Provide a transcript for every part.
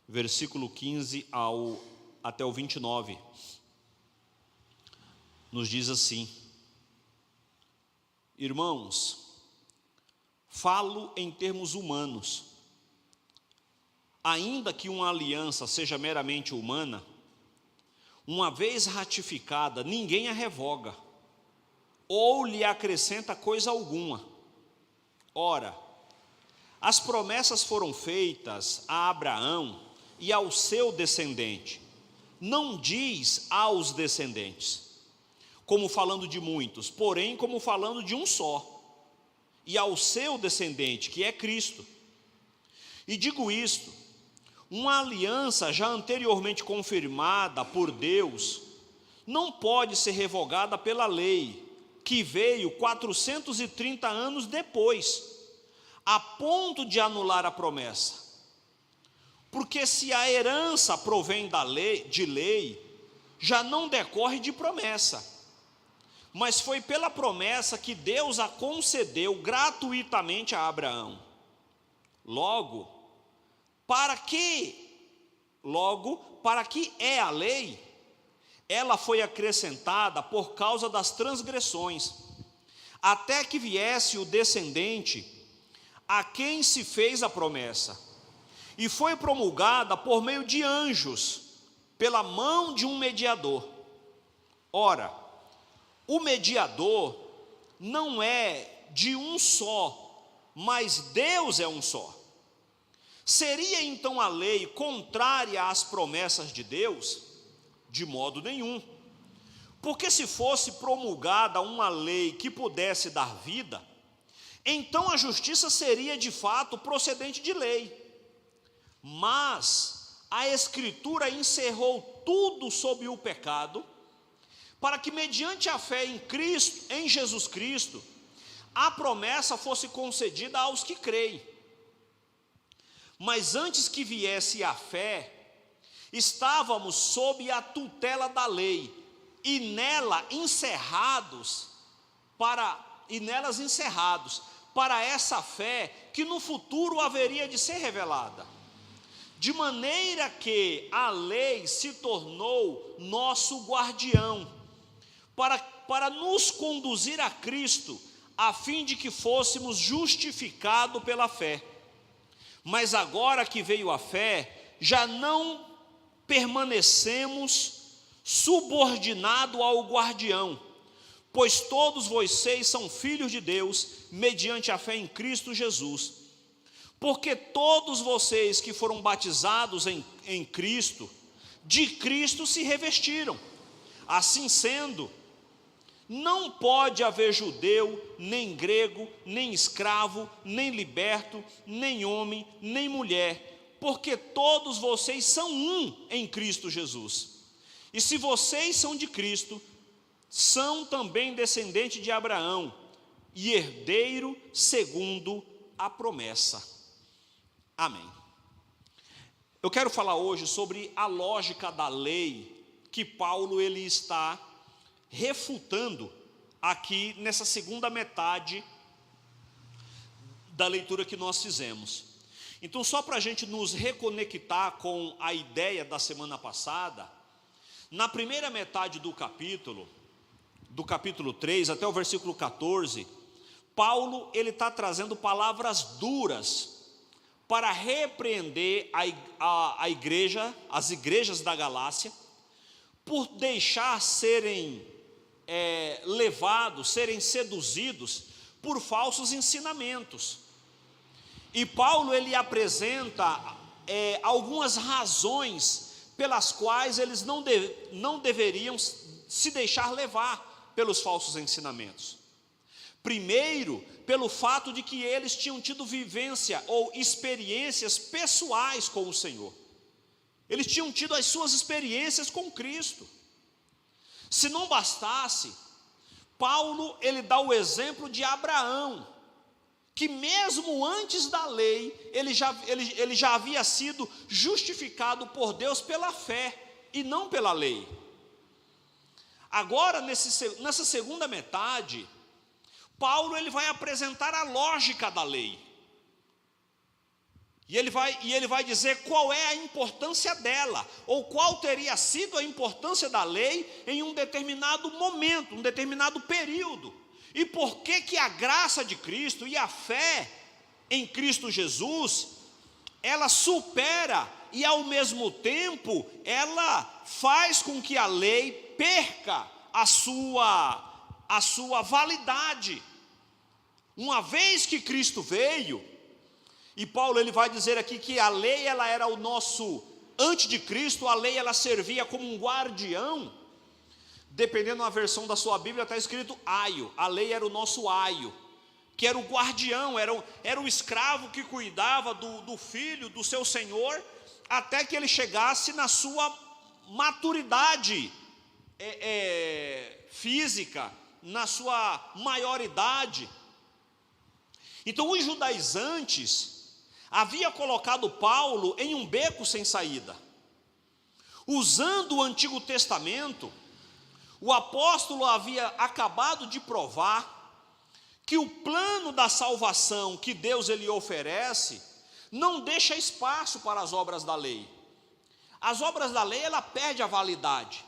versículo 15 até o 29, nos diz assim: irmãos, falo em termos humanos. Ainda que uma aliança seja meramente humana, uma vez ratificada, ninguém a revoga, ou lhe acrescenta coisa alguma. Ora, as promessas foram feitas a Abraão e ao seu descendente. Não diz aos descendentes, como falando de muitos, porém como falando de um só, e ao seu descendente, que é Cristo. E digo isto: uma aliança já anteriormente confirmada por Deus não pode ser revogada pela lei, que veio 430 anos depois, a ponto de anular a promessa. Porque se a herança provém de lei, já não decorre de promessa, mas foi pela promessa que Deus a concedeu gratuitamente a Abraão. Logo, para que é a lei, ela foi acrescentada por causa das transgressões, até que viesse o descendente a quem se fez a promessa, e foi promulgada por meio de anjos, pela mão de um mediador. Ora, o mediador não é de um só, mas Deus é um só. Seria então a lei contrária às promessas de Deus? De modo nenhum. Porque se fosse promulgada uma lei que pudesse dar vida, então a justiça seria de fato procedente de lei. Mas a Escritura encerrou tudo sob o pecado, para que mediante a fé em Cristo, em Jesus Cristo, a promessa fosse concedida aos que creem. Mas antes que viesse a fé, estávamos sob a tutela da lei, e nelas encerrados para essa fé que no futuro haveria de ser revelada. De maneira que a lei se tornou nosso guardião, para nos conduzir a Cristo, a fim de que fôssemos justificados pela fé. Mas agora que veio a fé, já não permanecemos subordinados ao guardião, pois todos vocês são filhos de Deus, mediante a fé em Cristo Jesus. Porque todos vocês que foram batizados em Cristo, de Cristo se revestiram. Assim sendo, não pode haver judeu, nem grego, nem escravo, nem liberto, nem homem, nem mulher, porque todos vocês são um em Cristo Jesus. E se vocês são de Cristo, são também descendentes de Abraão, e herdeiro segundo a promessa. Amém. Eu quero falar hoje sobre a lógica da lei que Paulo ele está refutando aqui nessa segunda metade da leitura que nós fizemos. Então, só para a gente nos reconectar com a ideia da semana passada, na primeira metade do capítulo 3 até o versículo 14, Paulo ele está trazendo palavras duras para repreender a igreja, as igrejas da Galácia, por deixar serem serem seduzidos por falsos ensinamentos. E Paulo ele apresenta algumas razões pelas quais eles não deveriam se deixar levar pelos falsos ensinamentos. Primeiro, pelo fato de que eles tinham tido vivência ou experiências pessoais com o Senhor. Eles tinham tido as suas experiências com Cristo. Se não bastasse, Paulo ele dá o exemplo de Abraão, que mesmo antes da lei, ele já havia sido justificado por Deus pela fé e não pela lei. Agora, nessa segunda metade, Paulo ele vai apresentar a lógica da lei. E ele vai dizer qual é a importância dela, ou qual teria sido a importância da lei em um determinado momento, um determinado período. E por que a graça de Cristo e a fé em Cristo Jesus, ela supera e ao mesmo tempo ela faz com que a lei perca a sua validade. Uma vez que Cristo veio, e Paulo ele vai dizer aqui que a lei ela era o nosso, antes de Cristo a lei ela servia como um guardião. Dependendo da versão da sua Bíblia está escrito aio, a lei era o nosso aio, que era o guardião, era o escravo que cuidava do filho, do seu senhor, até que ele chegasse na sua maturidade física, na sua maioridade. Então os judaizantes havia colocado Paulo em um beco sem saída. Usando o Antigo Testamento, o apóstolo havia acabado de provar que o plano da salvação que Deus ele oferece não deixa espaço para as obras da lei. As obras da lei ela perde a validade.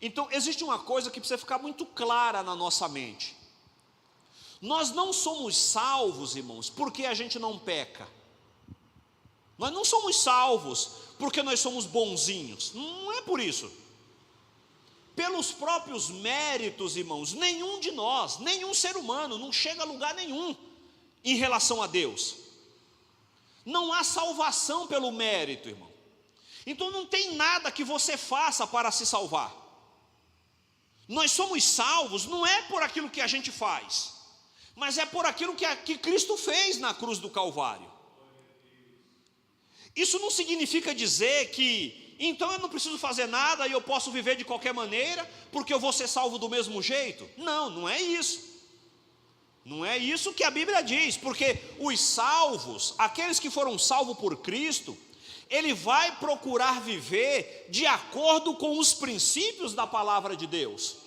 Então existe uma coisa que precisa ficar muito clara na nossa mente. Nós não somos salvos, irmãos, porque a gente não peca. Nós não somos salvos porque nós somos bonzinhos. Não é por isso. Pelos próprios méritos, irmãos, nenhum de nós, nenhum ser humano não chega a lugar nenhum em relação a Deus. Não há salvação pelo mérito, irmão. Então não tem nada que você faça para se salvar. Nós somos salvos não é por aquilo que a gente faz, mas é por aquilo que Cristo fez na cruz do Calvário. Isso não significa dizer que, então eu não preciso fazer nada e eu posso viver de qualquer maneira, porque eu vou ser salvo do mesmo jeito. Não, não é isso. Não é isso que a Bíblia diz, porque os salvos, aqueles que foram salvos por Cristo, ele vai procurar viver de acordo com os princípios da palavra de Deus.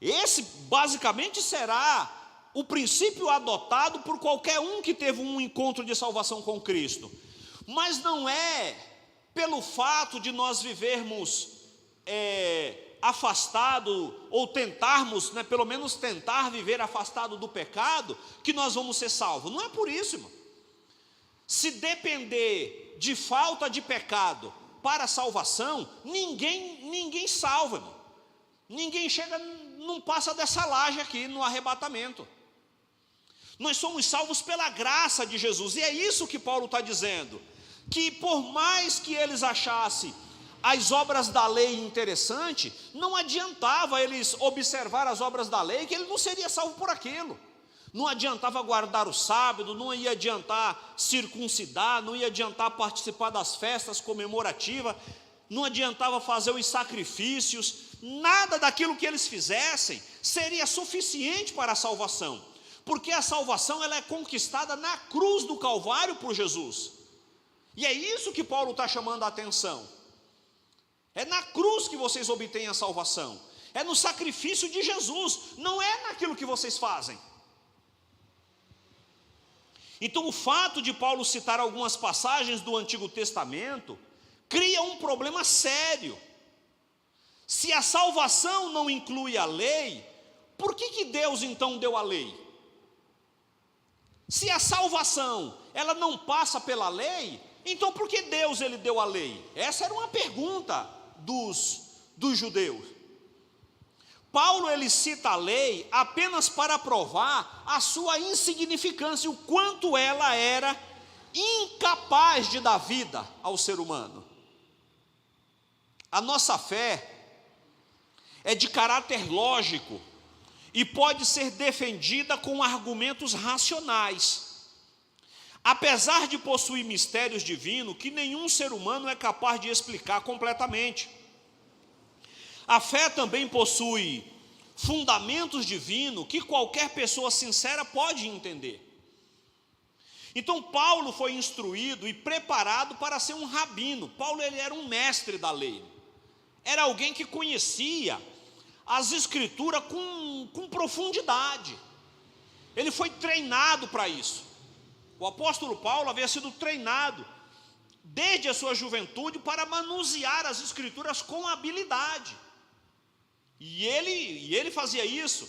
Esse basicamente será o princípio adotado por qualquer um que teve um encontro de salvação com Cristo. Mas não é pelo fato de nós vivermos afastado, ou tentarmos, pelo menos tentar viver afastado do pecado, que nós vamos ser salvos. Não é por isso, irmão. Se depender de falta de pecado para a salvação, ninguém salva, irmão. Ninguém chega, não passa dessa laje aqui no arrebatamento. Nós somos salvos pela graça de Jesus, e é isso que Paulo está dizendo, que por mais que eles achassem as obras da lei interessante, não adiantava eles observar as obras da lei, que ele não seria salvo por aquilo. Não adiantava guardar o sábado, não ia adiantar circuncidar, não ia adiantar participar das festas comemorativas, não adiantava fazer os sacrifícios, nada daquilo que eles fizessem seria suficiente para a salvação, porque a salvação ela é conquistada na cruz do Calvário por Jesus. E é isso que Paulo está chamando a atenção. É na cruz que vocês obtêm a salvação, é no sacrifício de Jesus, não é naquilo que vocês fazem. Então o fato de Paulo citar algumas passagens do Antigo Testamento cria um problema sério. Se a salvação não inclui a lei, por que Deus então deu a lei? Se a salvação ela não passa pela lei, então por que Deus ele deu a lei? Essa era uma pergunta dos judeus. Paulo ele cita a lei apenas para provar a sua insignificância, o quanto ela era incapaz de dar vida ao ser humano. A nossa fé é de caráter lógico e pode ser defendida com argumentos racionais. Apesar de possuir mistérios divinos que nenhum ser humano é capaz de explicar completamente. A fé também possui fundamentos divinos que qualquer pessoa sincera pode entender. Então Paulo foi instruído e preparado para ser um rabino. Paulo ele era um mestre da lei. Era alguém que conhecia as escrituras com profundidade. Ele foi treinado para isso. O O apóstolo Paulo havia sido treinado desde a sua juventude para manusear as escrituras com habilidade. E ele fazia isso.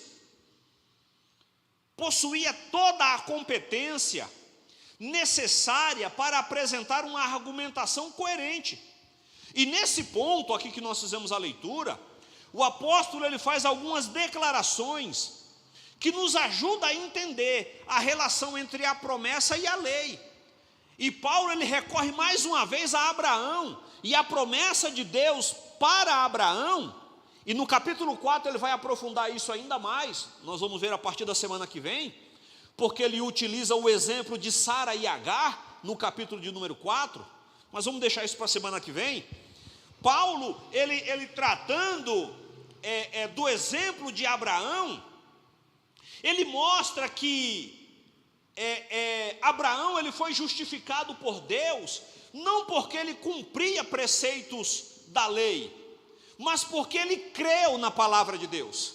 Possuía toda a competência necessária para apresentar uma argumentação coerente. E nesse ponto aqui que nós fizemos a leitura, o apóstolo ele faz algumas declarações que nos ajudam a entender a relação entre a promessa e a lei. E Paulo ele recorre mais uma vez a Abraão e a promessa de Deus para Abraão. E no capítulo 4 ele vai aprofundar isso ainda mais. Nós vamos ver a partir da semana que vem, porque ele utiliza o exemplo de Sara e Agar no capítulo de número 4. Mas vamos deixar isso para a semana que vem. Paulo, ele tratando do exemplo de Abraão, ele mostra que Abraão ele foi justificado por Deus, não porque ele cumpria preceitos da lei, mas porque ele creu na palavra de Deus.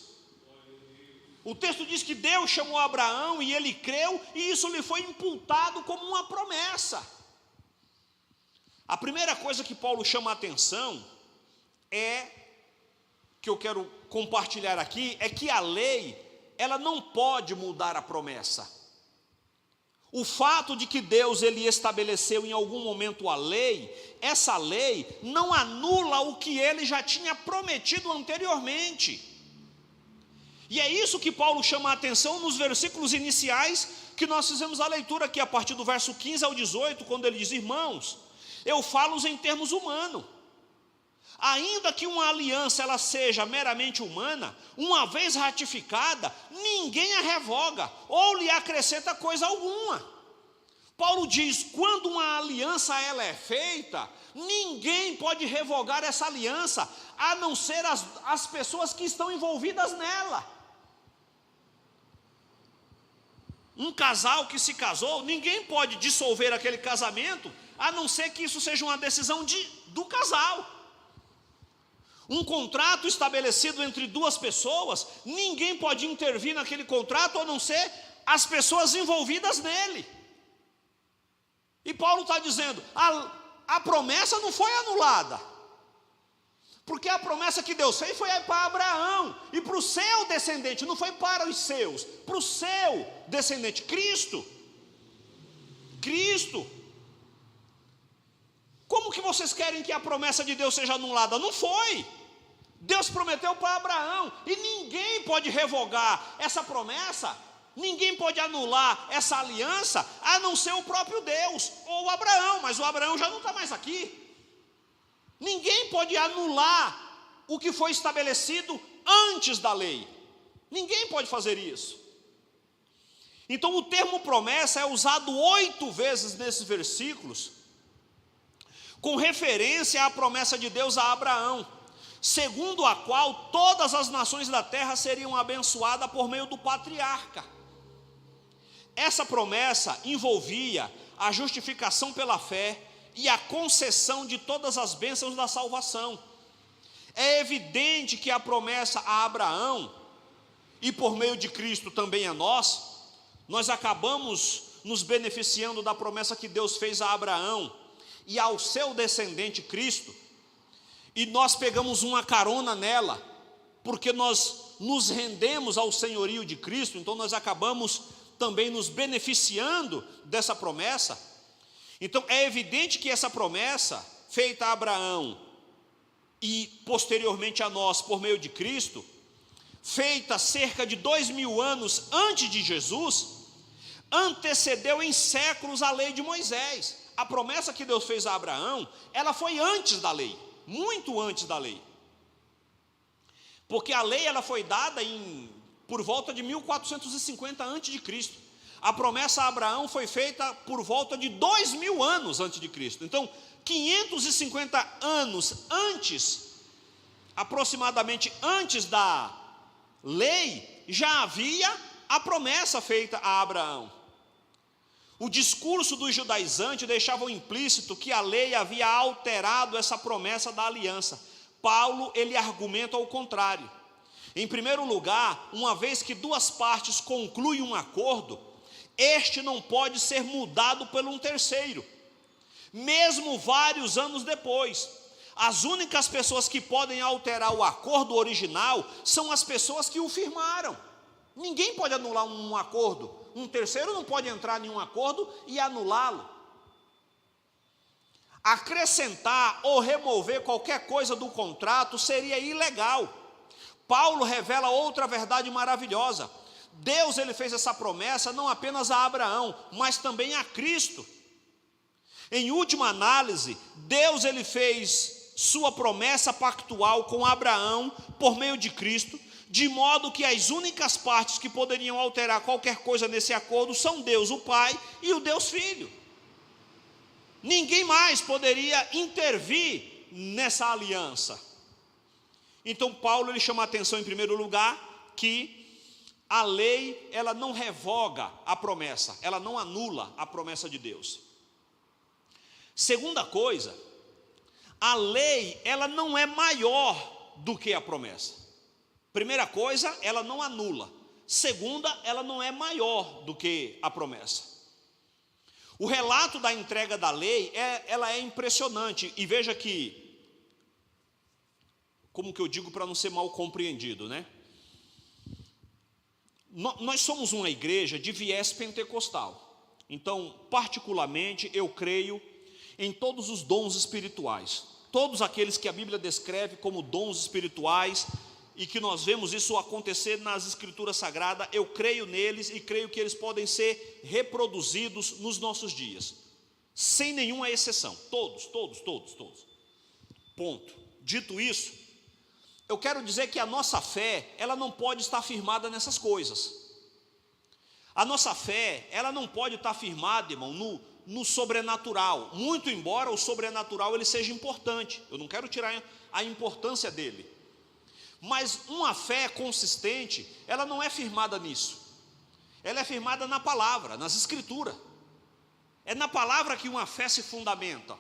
O texto diz que Deus chamou Abraão e ele creu, e isso lhe foi imputado como uma promessa. A primeira coisa que Paulo chama a atenção que eu quero compartilhar aqui, é que a lei, ela não pode mudar a promessa. O fato de que Deus ele estabeleceu em algum momento a lei, essa lei não anula o que ele já tinha prometido anteriormente. E é isso que Paulo chama a atenção nos versículos iniciais que nós fizemos a leitura aqui, a partir do verso 15 ao 18, quando ele diz: irmãos, eu falo em termos humanos. Ainda que uma aliança ela seja meramente humana, uma vez ratificada, ninguém a revoga ou lhe acrescenta coisa alguma. Paulo diz: quando uma aliança ela é feita, ninguém pode revogar essa aliança, a não ser as pessoas que estão envolvidas nela. Um casal que se casou, ninguém pode dissolver aquele casamento, a não ser que isso seja uma decisão do casal. Um contrato estabelecido entre duas pessoas, ninguém pode intervir naquele contrato, a não ser as pessoas envolvidas nele. E Paulo está dizendo, a promessa não foi anulada, porque a promessa que Deus fez foi para Abraão, e para o seu descendente, não foi para os seus, para o seu descendente, Cristo. Como que vocês querem que a promessa de Deus seja anulada? Não foi. Deus prometeu para Abraão, e ninguém pode revogar essa promessa, ninguém pode anular essa aliança, a não ser o próprio Deus, ou o Abraão, mas o Abraão já não está mais aqui. Ninguém pode anular o que foi estabelecido antes da lei, ninguém pode fazer isso. Então o termo promessa é usado 8 vezes nesses versículos, com referência à promessa de Deus a Abraão, segundo a qual todas as nações da terra seriam abençoadas por meio do patriarca. Essa promessa envolvia a justificação pela fé e a concessão de todas as bênçãos da salvação. É evidente que a promessa a Abraão, e por meio de Cristo também a nós acabamos nos beneficiando da promessa que Deus fez a Abraão e ao seu descendente Cristo, e nós pegamos uma carona nela, porque nós nos rendemos ao senhorio de Cristo, então nós acabamos também nos beneficiando dessa promessa. Então é evidente que essa promessa feita a Abraão e posteriormente a nós por meio de Cristo, feita cerca de 2000 anos antes de Jesus, antecedeu em séculos a lei de Moisés. A promessa que Deus fez a Abraão, ela foi antes da lei, muito antes da lei, porque a lei ela foi dada por volta de 1450 a.C. A promessa a Abraão foi feita por volta de 2000 anos antes de Cristo. Então 550 anos antes, aproximadamente antes da lei, já havia a promessa feita a Abraão. O discurso dos judaizantes deixava implícito que a lei havia alterado essa promessa da aliança. Paulo, ele argumenta ao contrário. Em primeiro lugar, uma vez que duas partes concluem um acordo, este não pode ser mudado por um terceiro, mesmo vários anos depois. As únicas pessoas que podem alterar o acordo original são as pessoas que o firmaram. Ninguém pode anular um acordo, um terceiro não pode entrar em um acordo e anulá-lo. Acrescentar ou remover qualquer coisa do contrato seria ilegal. Paulo revela outra verdade maravilhosa. Deus, ele fez essa promessa não apenas a Abraão, mas também a Cristo. Em última análise, Deus, ele fez sua promessa pactual com Abraão por meio de Cristo, de modo que as únicas partes que poderiam alterar qualquer coisa nesse acordo são Deus o Pai e o Deus Filho. Ninguém mais poderia intervir nessa aliança. Então Paulo, ele chama a atenção em primeiro lugar que a lei, ela não revoga a promessa, ela não anula a promessa de Deus. Segunda coisa, a lei, ela não é maior do que a promessa. Primeira coisa, ela não anula. Segunda, ela não é maior do que a promessa. O relato da entrega da lei, ela é impressionante. E veja que, como que eu digo para não ser mal compreendido, né? Nós somos uma igreja de viés pentecostal. Então, particularmente, eu creio em todos os dons espirituais. Todos aqueles que a Bíblia descreve como dons espirituais, e que nós vemos isso acontecer nas Escrituras Sagradas, eu creio neles e creio que eles podem ser reproduzidos nos nossos dias, sem nenhuma exceção, todos. Ponto. Dito isso, eu quero dizer que a nossa fé, ela não pode estar firmada nessas coisas. A nossa fé, ela não pode estar firmada, irmão, no sobrenatural, muito embora o sobrenatural ele seja importante, eu não quero tirar a importância dele. Mas uma fé consistente, ela não é firmada nisso. Ela é firmada na palavra, nas escrituras. É na palavra que uma fé se fundamenta.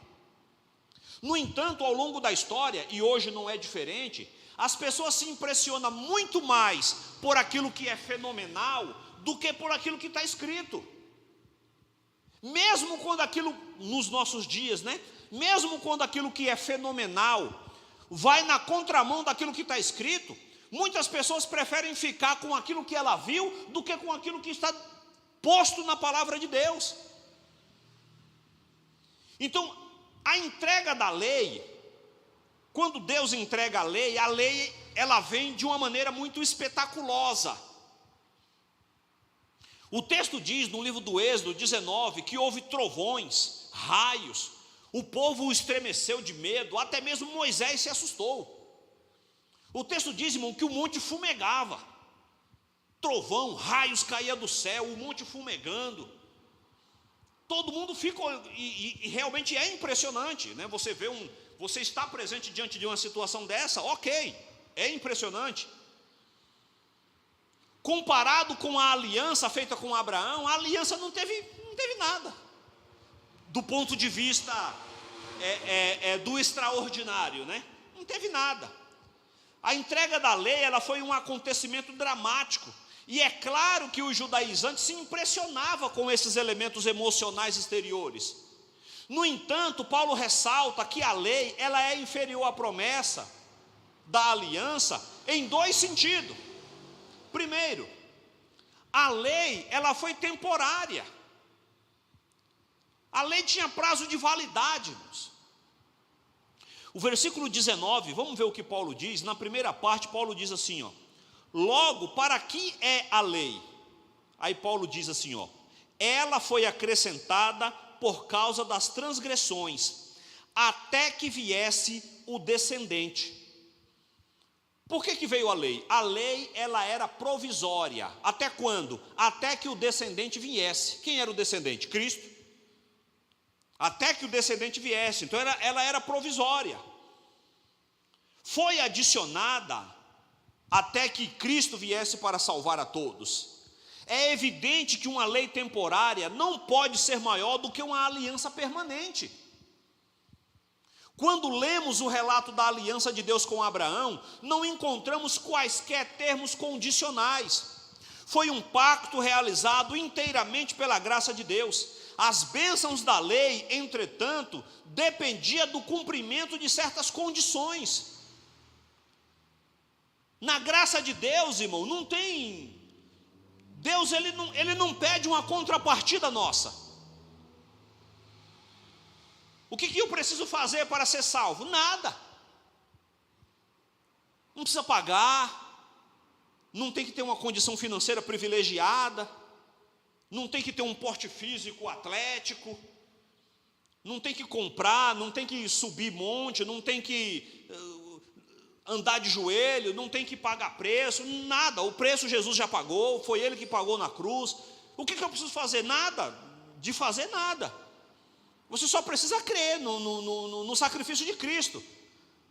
No entanto, ao longo da história, e hoje não é diferente, as pessoas se impressionam muito mais por aquilo que é fenomenal do que por aquilo que está escrito. Mesmo quando aquilo, nos nossos dias, né? Mesmo quando aquilo que é fenomenal vai na contramão daquilo que está escrito, muitas pessoas preferem ficar com aquilo que ela viu do que com aquilo que está posto na palavra de Deus. Então, a entrega da lei, quando Deus entrega a lei ela vem de uma maneira muito espetaculosa. O texto diz no livro do Êxodo 19 que houve trovões, raios, o povo estremeceu de medo, até mesmo Moisés se assustou. O texto diz, irmão, que o monte fumegava, trovão, raios caíam do céu, o monte fumegando. Todo mundo ficou, e realmente é impressionante, né? Você está presente diante de uma situação dessa, ok, é impressionante. Comparado com a aliança feita com Abraão, a aliança não teve nada. Do ponto de vista do extraordinário, né? Não teve nada. A entrega da lei, ela foi um acontecimento dramático. E é claro que os judaizantes se impressionavam com esses elementos emocionais exteriores. No entanto, Paulo ressalta que a lei, ela é inferior à promessa da aliança em dois sentidos. Primeiro, a lei, ela foi temporária. A lei tinha prazo de validade, irmãos. O versículo 19, vamos ver o que Paulo diz. Na primeira parte, Paulo diz assim, ó: logo, para que é a lei? Aí Paulo diz assim, ó: ela foi acrescentada por causa das transgressões, até que viesse o descendente. Por que veio a lei? A lei, ela era provisória. Até quando? Até que o descendente viesse. Quem era o descendente? Cristo. Até que o descendente viesse. Então ela era provisória. Foi adicionada até que Cristo viesse para salvar a todos. É evidente que uma lei temporária não pode ser maior do que uma aliança permanente. Quando lemos o relato da aliança de Deus com Abraão, não encontramos quaisquer termos condicionais. foi um pacto realizado inteiramente pela graça de Deus. As bênçãos da lei, entretanto, dependia do cumprimento de certas condições. Na graça de Deus, irmão, não tem... Deus ele não pede uma contrapartida nossa. O que eu preciso fazer para ser salvo? Nada. Não precisa pagar, não tem que ter uma condição financeira privilegiada, não tem que ter um porte físico atlético, não tem que comprar, não tem que subir monte, não tem que andar de joelho, não tem que pagar preço, nada. O preço Jesus já pagou, foi Ele que pagou na cruz. O que eu preciso fazer? Nada, de fazer nada. Você só precisa crer no sacrifício de Cristo.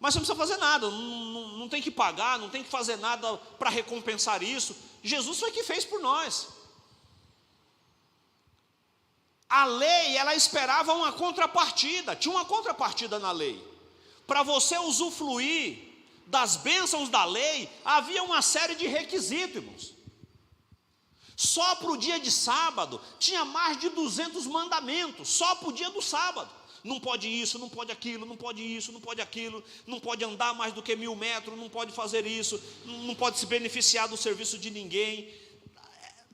Mas você não precisa fazer nada, não tem que pagar, não tem que fazer nada para recompensar isso. Jesus foi que fez por nós. A lei, ela esperava uma contrapartida, tinha uma contrapartida na lei. Para você usufruir das bênçãos da lei, havia uma série de requisitos, irmãos. Só para o dia de sábado, tinha mais de 200 mandamentos, só para o dia do sábado. Não pode isso, não pode aquilo, não pode isso, não pode aquilo, não pode andar mais do que 1000 metros, não pode fazer isso, não pode se beneficiar do serviço de ninguém.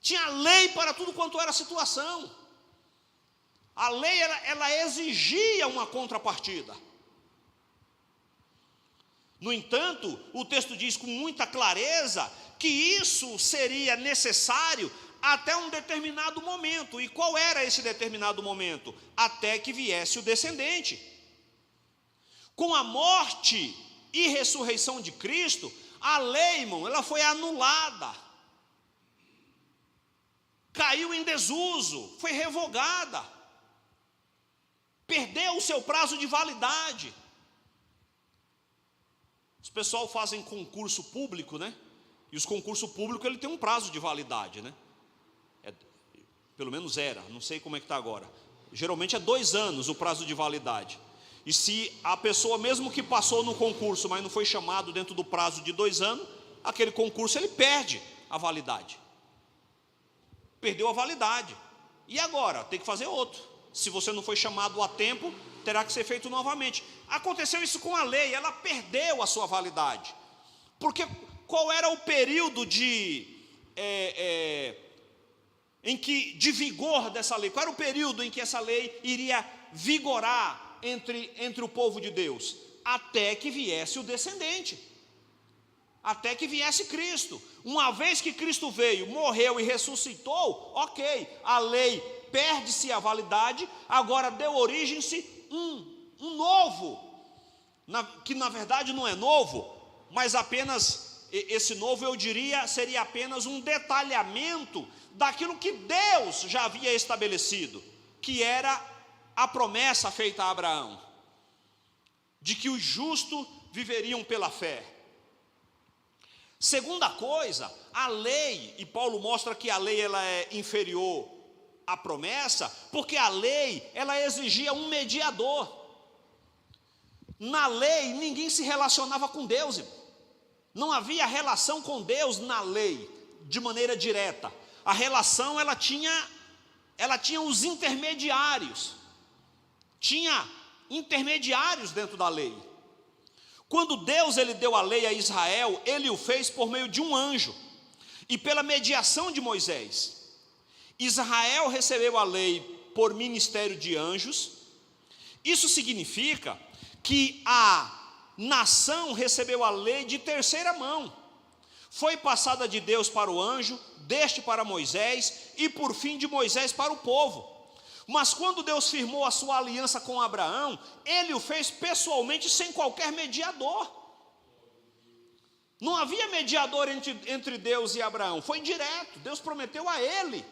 Tinha lei para tudo quanto era situação. A lei, ela exigia uma contrapartida. No entanto, o texto diz com muita clareza que isso seria necessário até um determinado momento. E qual era esse determinado momento? Até que viesse o descendente. Com a morte e ressurreição de Cristo, a lei, irmão, ela foi anulada. Caiu em desuso, foi revogada. Perdeu o seu prazo de validade. Os pessoal fazem concurso público, né? E os concursos públicos, ele tem um prazo de validade, né? Pelo menos era, não sei como é que está agora. Geralmente é 2 anos o prazo de validade. E se a pessoa, mesmo que passou no concurso, mas não foi chamado dentro do prazo de 2 anos, aquele concurso ele perde a validade. Perdeu a validade. E agora? Tem que fazer outro. Se você não foi chamado a tempo, terá que ser feito novamente. Aconteceu isso com a lei, ela perdeu a sua validade. Porque qual era o período de vigor dessa lei? Qual era o período em que essa lei iria vigorar entre o povo de Deus? Até que viesse o descendente. Até que viesse Cristo. Uma vez que Cristo veio, morreu e ressuscitou, ok, a lei perde-se a validade, agora deu origem-se um novo, que na verdade não é novo, mas apenas, esse novo eu diria, seria apenas um detalhamento daquilo que Deus já havia estabelecido, que era a promessa feita a Abraão, de que os justos viveriam pela fé. Segunda coisa, a lei, e Paulo mostra que a lei ela é inferior à promessa, porque a lei ela exigia um mediador. Na lei ninguém se relacionava com Deus, irmão. Não havia relação com Deus na lei, de maneira direta. A relação ela tinha os intermediários. Tinha intermediários dentro da lei. Quando Deus ele deu a lei a Israel, ele o fez por meio de um anjo e pela mediação de Moisés. Israel recebeu a lei por ministério de anjos. Isso significa que a nação recebeu a lei de terceira mão. Foi passada de Deus para o anjo, deste para Moisés e por fim de Moisés para o povo. Mas quando Deus firmou a sua aliança com Abraão, ele o fez pessoalmente sem qualquer mediador. Não havia mediador entre Deus e Abraão, foi direto, Deus prometeu a ele.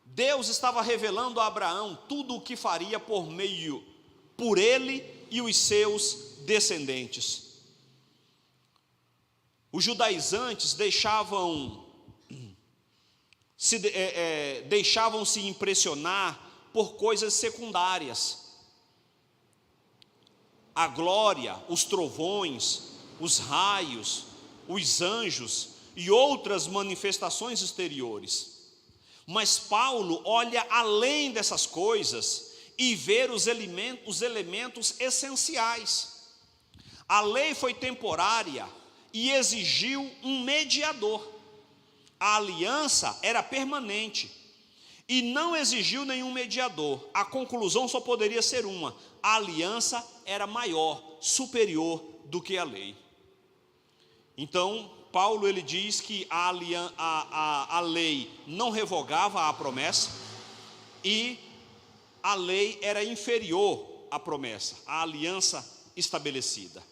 Deus estava revelando a Abraão tudo o que faria por ele e os seus descendentes. Os judaizantes deixavam-se impressionar por coisas secundárias. A glória, os trovões, os raios, os anjos e outras manifestações exteriores. Mas Paulo olha além dessas coisas e vê os elementos essenciais. A lei foi temporária e exigiu um mediador. A aliança era permanente e não exigiu nenhum mediador. A conclusão só poderia ser uma: a aliança era maior, superior do que a lei. Então, Paulo ele diz que a lei não revogava a promessa e a lei era inferior à promessa, à aliança estabelecida.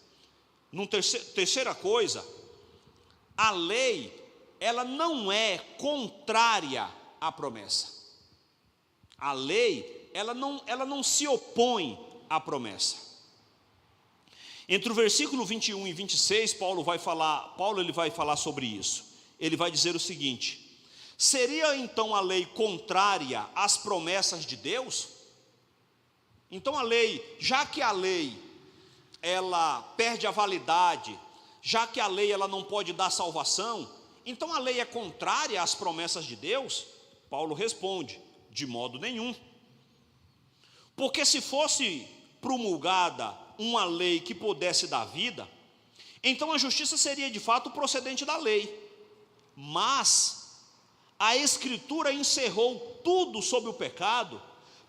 Terceira coisa, a lei ela não é contrária à promessa. A lei ela não se opõe à promessa. Entre o versículo 21 e 26, Paulo vai falar sobre isso. Ele vai dizer o seguinte: seria então a lei contrária às promessas de Deus? Então a lei, já que a lei ela perde a validade, já que a lei ela não pode dar salvação, então a lei é contrária às promessas de Deus? Paulo responde: de modo nenhum. Porque se fosse promulgada uma lei que pudesse dar vida, então a justiça seria de fato procedente da lei. Mas a Escritura encerrou tudo sobre o pecado,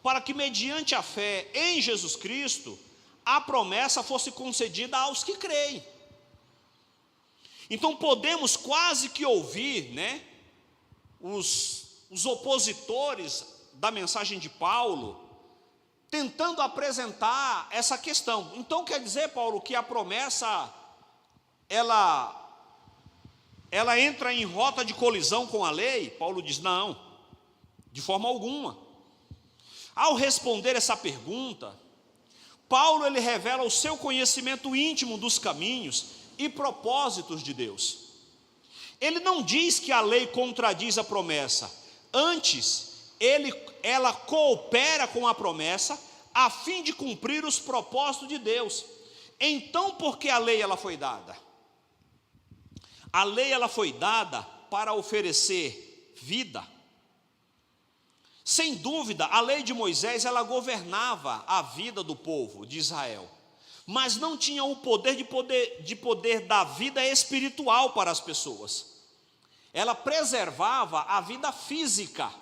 para que mediante a fé em Jesus Cristo, a promessa fosse concedida aos que creem. Então podemos quase que ouvir, os opositores da mensagem de Paulo, tentando apresentar essa questão. Então quer dizer, Paulo, que a promessa, ela entra em rota de colisão com a lei? Paulo diz: não, de forma alguma. Ao responder essa pergunta, Paulo ele revela o seu conhecimento íntimo dos caminhos e propósitos de Deus. Ele não diz que a lei contradiz a promessa, antes ela coopera com a promessa a fim de cumprir os propósitos de Deus. Então, por que a lei ela foi dada? A lei ela foi dada para oferecer vida. Sem dúvida, a lei de Moisés ela governava a vida do povo de Israel, mas não tinha o poder de poder dar vida espiritual para as pessoas. Ela preservava a vida física,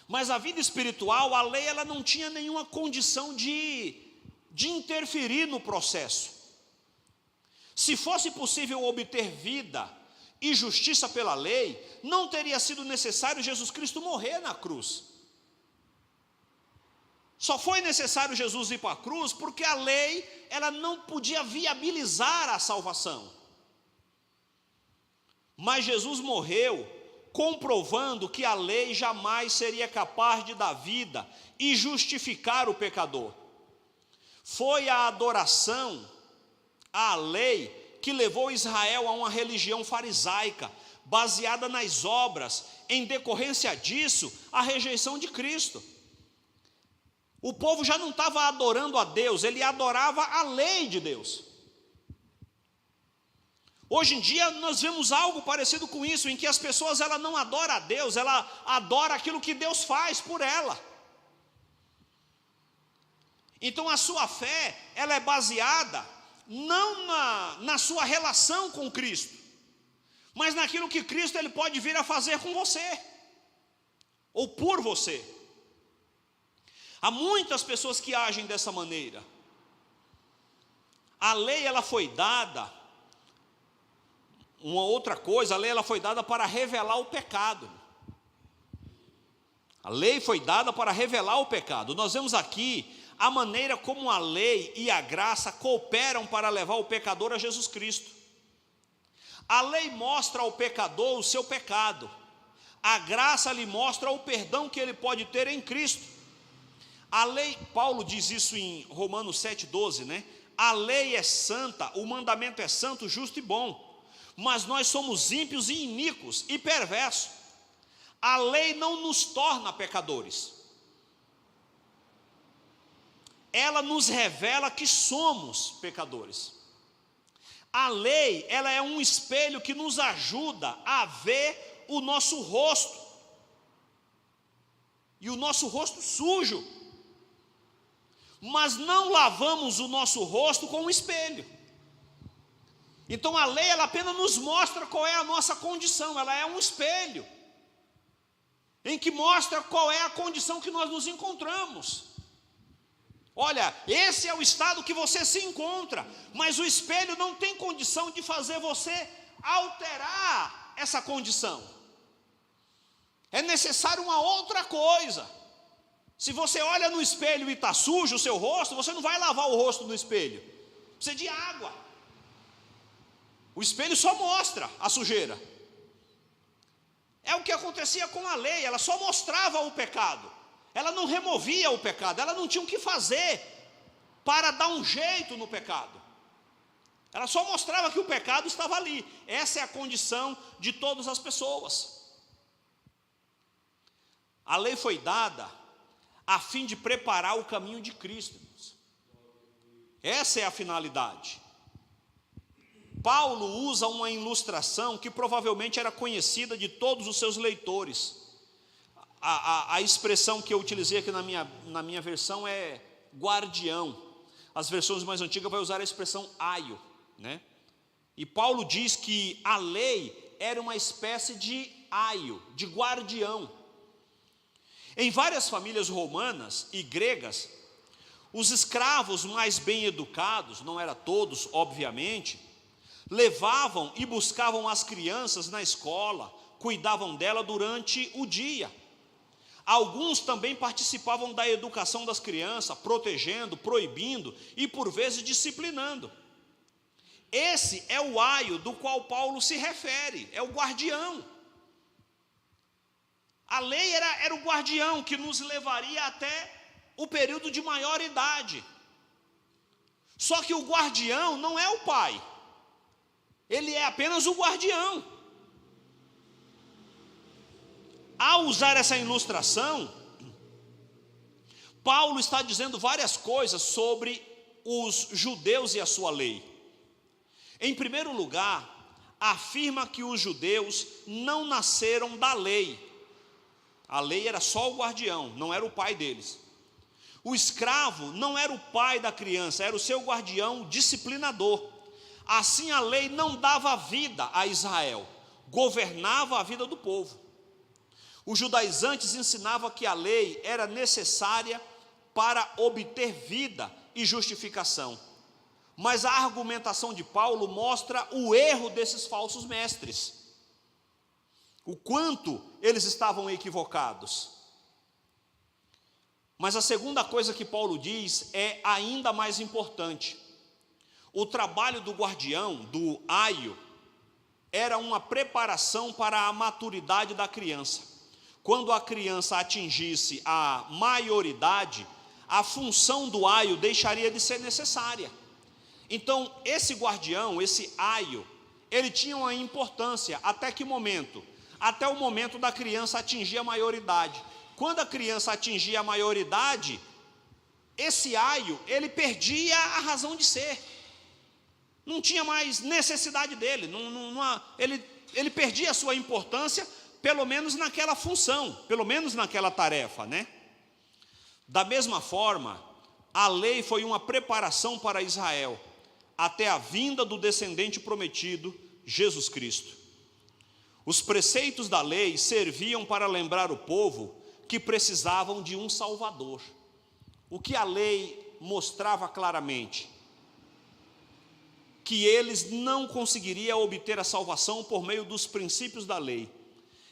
mas a vida espiritual, a lei ela não tinha nenhuma condição de interferir no processo. Se fosse possível obter vida e justiça pela lei, não teria sido necessário Jesus Cristo morrer na cruz. Só foi necessário Jesus ir para a cruz porque a lei ela não podia viabilizar a salvação. Mas Jesus morreu comprovando que a lei jamais seria capaz de dar vida e justificar o pecador. Foi a adoração à lei que levou Israel a uma religião farisaica, baseada nas obras, em decorrência disso, a rejeição de Cristo. O povo já não estava adorando a Deus, ele adorava a lei de Deus. Hoje em dia nós vemos algo parecido com isso, em que as pessoas ela não adoram a Deus, ela adora aquilo que Deus faz por ela. Então a sua fé, ela é baseada não na sua relação com Cristo, mas naquilo que Cristo ele pode vir a fazer com você, ou por você. Há muitas pessoas que agem dessa maneira. A lei ela foi dada, uma outra coisa, a lei ela foi dada para revelar o pecado. A lei foi dada para revelar o pecado. Nós vemos aqui a maneira como a lei e a graça cooperam para levar o pecador a Jesus Cristo. A lei mostra ao pecador o seu pecado. A graça lhe mostra o perdão que ele pode ter em Cristo. A lei, Paulo diz isso em Romanos 7,12, A lei é santa, o mandamento é santo, justo e bom. Mas nós somos ímpios e iníquos e perversos. A lei não nos torna pecadores. Ela nos revela que somos pecadores. A lei, ela é um espelho que nos ajuda a ver o nosso rosto. E o nosso rosto sujo. Mas não lavamos o nosso rosto com um espelho. Então a lei, ela apenas nos mostra qual é a nossa condição. Ela é um espelho em que mostra qual é a condição que nós nos encontramos. Olha, esse é o estado que você se encontra, mas o espelho não tem condição de fazer você alterar essa condição. É necessário uma outra coisa. Se você olha no espelho e está sujo o seu rosto, você não vai lavar o rosto no espelho. Precisa de água. O espelho só mostra a sujeira. É o que acontecia com a lei, ela só mostrava o pecado. Ela não removia o pecado, ela não tinha o que fazer para dar um jeito no pecado. Ela só mostrava que o pecado estava ali. Essa é a condição de todas as pessoas. A lei foi dada a fim de preparar o caminho de Cristo. Essa é a finalidade. Paulo usa uma ilustração que provavelmente era conhecida de todos os seus leitores. A expressão que eu utilizei aqui na minha versão é guardião. As versões mais antigas vai usar a expressão aio, né? E Paulo diz que a lei era uma espécie de aio, de guardião. Em várias famílias romanas e gregas, os escravos mais bem educados, não eram todos, obviamente, levavam e buscavam as crianças na escola, cuidavam dela durante o dia. Alguns também participavam da educação das crianças, protegendo, proibindo e por vezes disciplinando. Esse é o aio do qual Paulo se refere, é o guardião. A lei era o guardião que nos levaria até o período de maioridade. Só que o guardião não é o pai, ele é apenas o guardião. Ao usar essa ilustração, Paulo está dizendo várias coisas sobre os judeus e a sua lei. Em primeiro lugar, afirma que os judeus não nasceram da lei. A lei era só o guardião, não era o pai deles. O escravo não era o pai da criança, era o seu guardião disciplinador. Assim a lei não dava vida a Israel, governava a vida do povo. Os judaizantes ensinavam que a lei era necessária para obter vida e justificação. Mas a argumentação de Paulo mostra o erro desses falsos mestres. O quanto eles estavam equivocados. Mas a segunda coisa que Paulo diz é ainda mais importante. O trabalho do guardião, do aio, era uma preparação para a maturidade da criança. Quando a criança atingisse a maioridade, a função do aio deixaria de ser necessária. Então, esse guardião, esse aio, ele tinha uma importância. Até que momento? Até o momento da criança atingir a maioridade. Quando a criança atingia a maioridade, esse aio, ele perdia a razão de ser. Não tinha mais necessidade dele. Ele perdia a sua importância, pelo menos naquela função, pelo menos naquela tarefa, né? Da mesma forma, a lei foi uma preparação para Israel, até a vinda do descendente prometido, Jesus Cristo. Os preceitos da lei serviam para lembrar o povo que precisavam de um Salvador. O que a lei mostrava claramente? Que eles não conseguiriam obter a salvação por meio dos princípios da lei,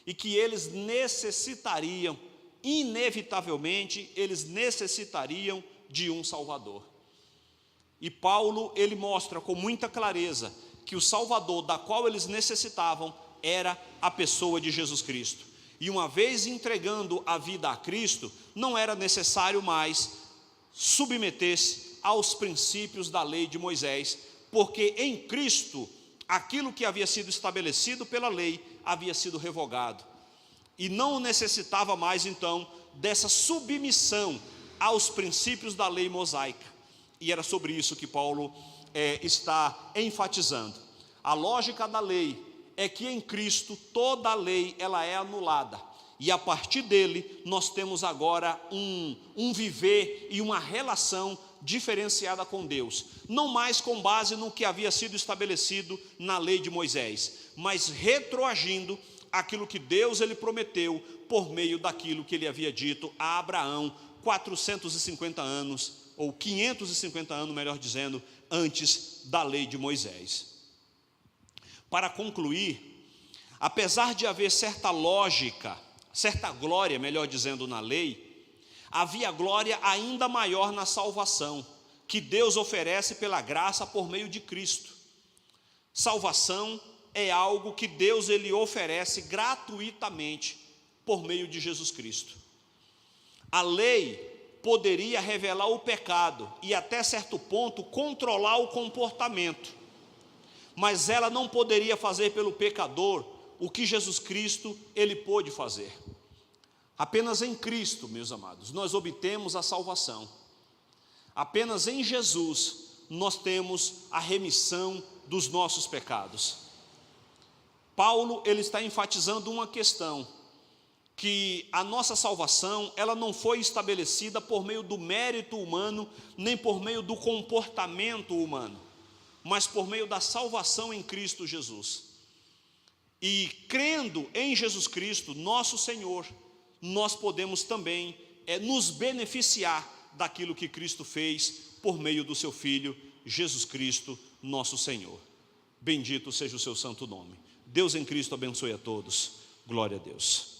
e que eles necessitariam, inevitavelmente, eles necessitariam de um Salvador. E Paulo, ele mostra com muita clareza que o Salvador da qual eles necessitavam era a pessoa de Jesus Cristo. E uma vez entregando a vida a Cristo, não era necessário mais submeter-se aos princípios da lei de Moisés, porque em Cristo, aquilo que havia sido estabelecido pela lei, havia sido revogado. E não necessitava mais, então, dessa submissão aos princípios da lei mosaica. E era sobre isso que Paulo está enfatizando. A lógica da lei é que em Cristo toda a lei ela é anulada. E a partir dele nós temos agora um viver e uma relação diferenciada com Deus. Não mais com base no que havia sido estabelecido na lei de Moisés, mas retroagindo aquilo que Deus ele prometeu por meio daquilo que ele havia dito a Abraão 450 anos, ou 550 anos, melhor dizendo, antes da lei de Moisés. Para concluir, apesar de haver certa lógica, certa glória, melhor dizendo, na lei, havia glória ainda maior na salvação, que Deus oferece pela graça por meio de Cristo. Salvação é algo que Deus ele oferece gratuitamente por meio de Jesus Cristo. A lei poderia revelar o pecado e até certo ponto controlar o comportamento, mas ela não poderia fazer pelo pecador o que Jesus Cristo ele pôde fazer. Apenas em Cristo, meus amados, nós obtemos a salvação. Apenas em Jesus nós temos a remissão dos nossos pecados. Paulo ele está enfatizando uma questão, que a nossa salvação ela não foi estabelecida por meio do mérito humano, nem por meio do comportamento humano, mas por meio da salvação em Cristo Jesus. E crendo em Jesus Cristo, nosso Senhor, nós podemos também nos beneficiar daquilo que Cristo fez por meio do seu Filho, Jesus Cristo, nosso Senhor. Bendito seja o seu santo nome. Deus em Cristo abençoe a todos. Glória a Deus.